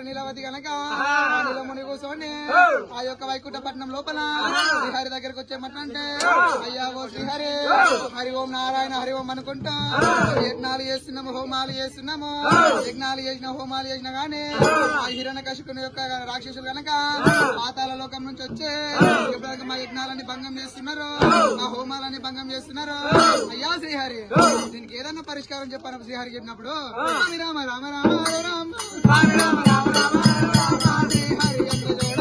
నీలవతి గనక ముని కూర్చోండి ఆ యొక్క వైకుంఠపట్నం లోపల శ్రీహరి దగ్గరకు వచ్చేమంటే అయ్యా ఓ శ్రీహరి హరి ఓం నారాయణ హరి ఓం అనుకుంటా యజ్ఞాలు చేస్తున్నాము హోమాలు చేస్తున్నాము యజ్ఞాలు చేసిన హోమాలు చేసినా గానీ ఆ హిరణ్య కశిపుని యొక్క రాక్షసులు గనక పాతాళ లోకం నుంచి వచ్చే ఎప్పుడైనా మా యజ్ఞాలని భంగం చేస్తున్నారు మా హోమాలని భంగం చేస్తున్నారు అయ్యా శ్రీహరి దీనికి ఏదన్నా పరిష్కారం చెప్పాను శ్రీహరి చెప్పినప్పుడు రామ రామ రామ రామ రామ రామ రామ రామ రామ శ్రీహరి